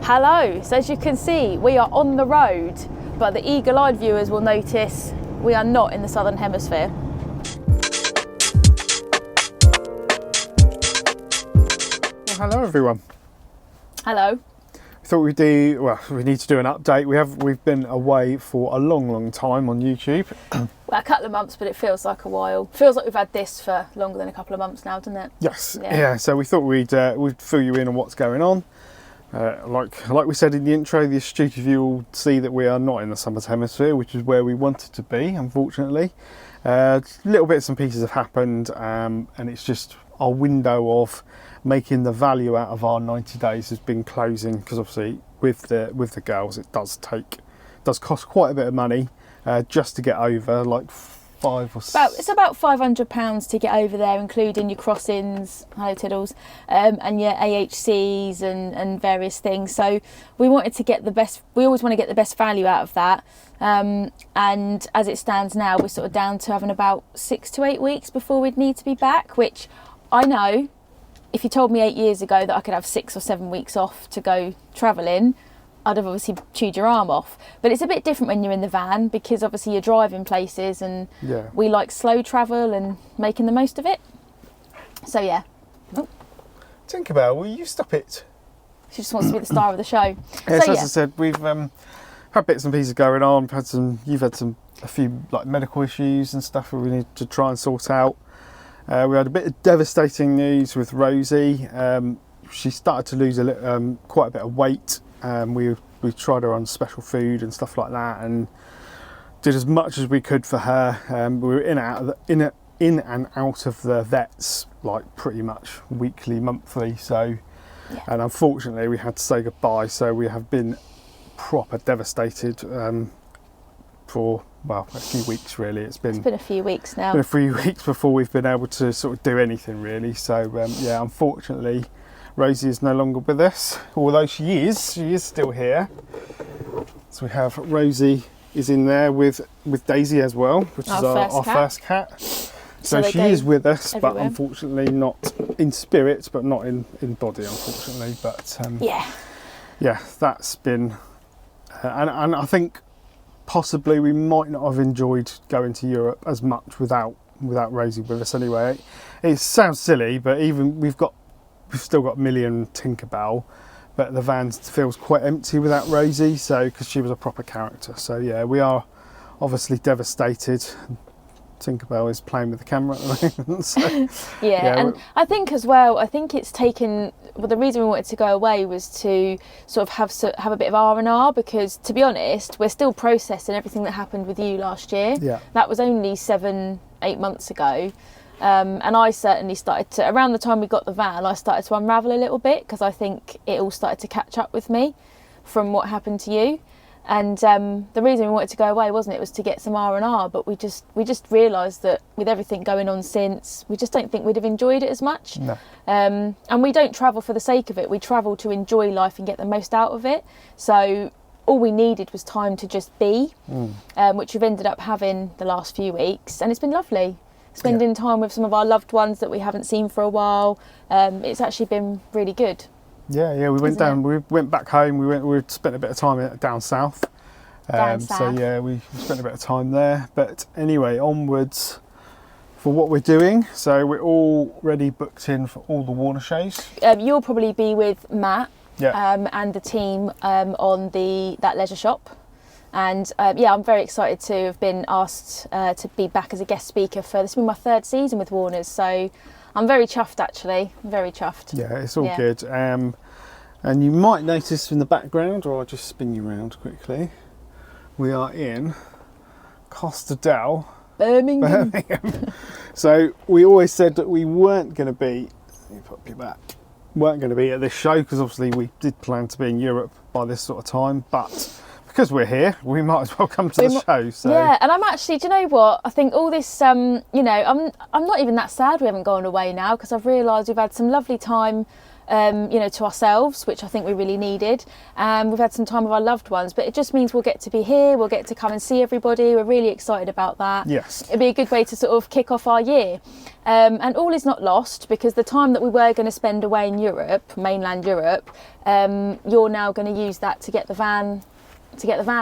Hello, so as you can see, we are on the road, but the eagle-eyed viewers will notice we are not in the Southern Hemisphere. Well, hello everyone. Hello. Thought we need to do an update. We've been away for a long time on YouTube. Well, a couple of months, but it feels like a while. Feels like we've had this for longer than a couple of months now, doesn't it? Yes. Yeah. So we thought we'd fill you in on what's going on. Like we said in the intro, the astute of you will see that we are not in the Southern Hemisphere, which is where we wanted to be, unfortunately. Little bits and pieces have happened, and it's just our window of making the value out of our 90 days has been closing, because obviously with the girls it does cost quite a bit of money just to get over, like it's about £500 to get over there, including your crossings, hello tiddles, and your AHCs and various things. So we wanted to get the best. We always want to get the best value out of that. And as it stands now, we're sort of down to having about 6 to 8 weeks before we'd need to be back. Which I know, if you told me 8 years ago that I could have 6 or 7 weeks off to go travelling, I'd have obviously chewed your arm off. But it's a bit different when you're in the van, because obviously you're driving places, and we like slow travel and making the most of it. So yeah. Oh. Tinkerbell, will you stop it? She just wants to be the star of the show. Yes, so, as I said, we've had bits and pieces going on. You've had a few like medical issues and stuff that we need to try and sort out. We had a bit of devastating news with Rosie. She started to lose quite a bit of weight. We tried her on special food and stuff like that, and did as much as we could for her. We were in and out of the vets like pretty much weekly, monthly. So, and unfortunately we had to say goodbye. So we have been proper devastated for a few weeks really. It's been a few weeks now. Been a few weeks before we've been able to sort of do anything really. So unfortunately, Rosie is no longer with us, although she is still here. So we have Rosie is in there with Daisy as well, which is our first cat. So she is with us, everywhere. But unfortunately not in spirit, but not in body, unfortunately. But that's been, and I think possibly we might not have enjoyed going to Europe as much without Rosie with us anyway. It sounds silly, but even we've still got Million Tinkerbell, but the van feels quite empty without Rosie, so because she was a proper character. So yeah, we are obviously devastated. Tinkerbell is playing with the camera at the moment. So, and I think as well, it's taken. Well, the reason we wanted to go away was to sort of have a bit of R&R, because to be honest, we're still processing everything that happened with you last year. Yeah, that was only 7-8 months ago. And I certainly started to, around the time we got the van, I started to unravel a little bit, because I think it all started to catch up with me from what happened to you. And the reason we wanted to go away, wasn't it, was to get some R&R, but we just realised that with everything going on since, we just don't think we'd have enjoyed it as much. No. And we don't travel for the sake of it, we travel to enjoy life and get the most out of it. So all we needed was time to just be, which we've ended up having the last few weeks, and it's been lovely. Spending time with some of our loved ones that we haven't seen for a while. It's actually been really good. Yeah, we went down. We went back home. We spent a bit of time down south. So yeah, we spent a bit of time there. But anyway, onwards for what we're doing. So we're already booked in for all the Warner shows. You'll probably be with Matt and the team on that leisure shop. And I'm very excited to have been asked to be back as a guest speaker for this. Will be my 3rd season with Warners, so I'm very chuffed actually. Very chuffed. Yeah, it's all good. And you might notice in the background, or I'll just spin you around quickly. We are in Costa del Birmingham. So we always said that we weren't going to be. Let me pop you back. Weren't going to be at this show, because obviously we did plan to be in Europe by this sort of time, but because we're here, we might as well come to the show. So. Yeah, and I'm actually, do you know what? I think all this, I'm not even that sad we haven't gone away now, because I've realised we've had some lovely time you know, to ourselves, which I think we really needed. We've had some time with our loved ones, but it just means we'll get to be here, we'll get to come and see everybody. We're really excited about that. Yes. It'd be a good way to sort of kick off our year. And all is not lost, because the time that we were going to spend away in Europe, mainland Europe, you're now going to use that to get the van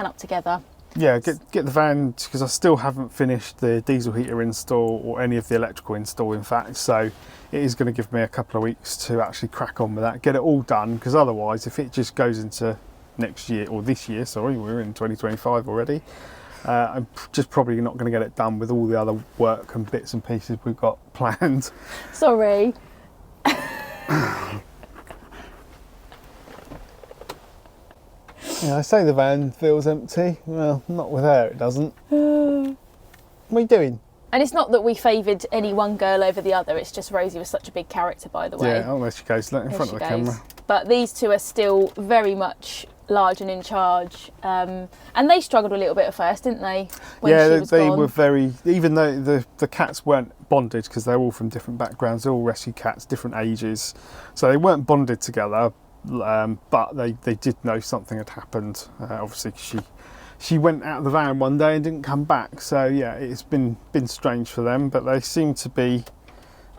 up together. Yeah, get the van, because I still haven't finished the diesel heater install or any of the electrical install, in fact. So it is going to give me a couple of weeks to actually crack on with that, get it all done, because otherwise, if it just goes into next year, or this year, sorry, we're in 2025 already, I'm just probably not going to get it done with all the other work and bits and pieces we've got planned. Sorry. Yeah, I say the van feels empty. Well, not with her, it doesn't. What are you doing? And it's not that we favoured any one girl over the other, it's just Rosie was such a big character, by the way. Yeah, oh, there she goes, look in front of the camera. But these two are still very much large and in charge. And they struggled a little bit at first, didn't they? Yeah, they were very, even though the cats weren't bonded, because they're all from different backgrounds, they're all rescue cats, different ages. So they weren't bonded together, but they did know something had happened. Obviously, she went out of the van one day and didn't come back. So yeah, it's been strange for them, but they seem to be,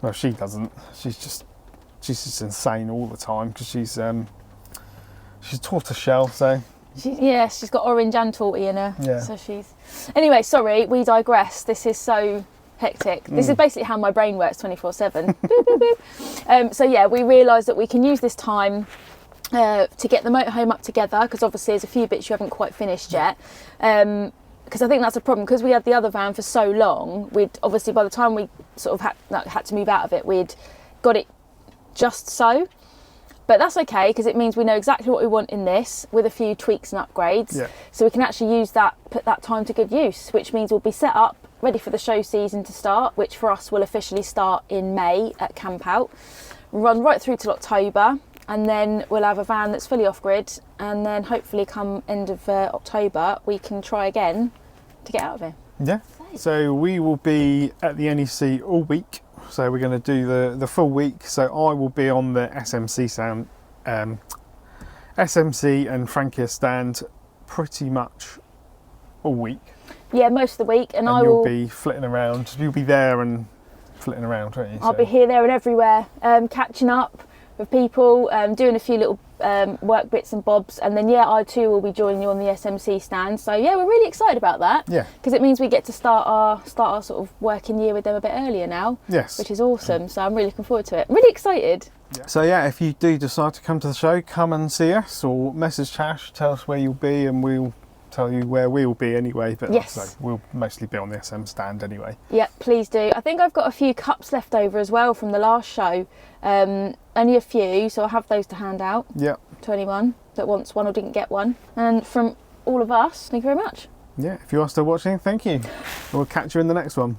well, she doesn't. She's just insane all the time, because she's tortoiseshell, so. She's got orange and torty in her. Yeah. So anyway, sorry, we digress. This is so hectic. This is basically how my brain works 24/7. Boop, boop, boop. So yeah, we realised that we can use this time to get the motorhome up together, because obviously there's a few bits you haven't quite finished yet. Because I think that's a problem, because we had the other van for so long. We'd obviously, by the time we sort of had to move out of it, we'd got it just so. But that's okay, because it means we know exactly what we want in this, with a few tweaks and upgrades. Yeah. So we can actually use that, put that time to good use, which means we'll be set up, ready for the show season to start, which for us will officially start in May at Camp Out, run right through till October, and then we'll have a van that's fully off-grid, and then hopefully come end of October we can try again to get out of here. Yeah, so we will be at the NEC all week. So we're going to do the full week. So I will be on the SMC and Frankia stand pretty much all week. Yeah, most of the week, and I you'll will be flitting around. You'll be there and flitting around, won't you? I'll be here, there, and everywhere, catching up with people, doing a few little work bits and bobs, and then I too will be joining you on the SMC stand. So yeah, we're really excited about that. Yeah, because it means we get to start our sort of working year with them a bit earlier now. Yes, which is awesome. So I'm really looking forward to it. I'm really excited. Yeah. So yeah, if you do decide to come to the show, come and see us, or message Tash, tell us where you'll be, and we'll tell you where we'll be anyway. But yes, like, we'll mostly be on the SM stand anyway. Yeah, please do. I think I've got a few cups left over as well from the last show. Only a few, so I'll have those to hand out. Yeah. To anyone that wants one or didn't get one. And from all of us, thank you very much. Yeah, if you are still watching, thank you. We'll catch you in the next one.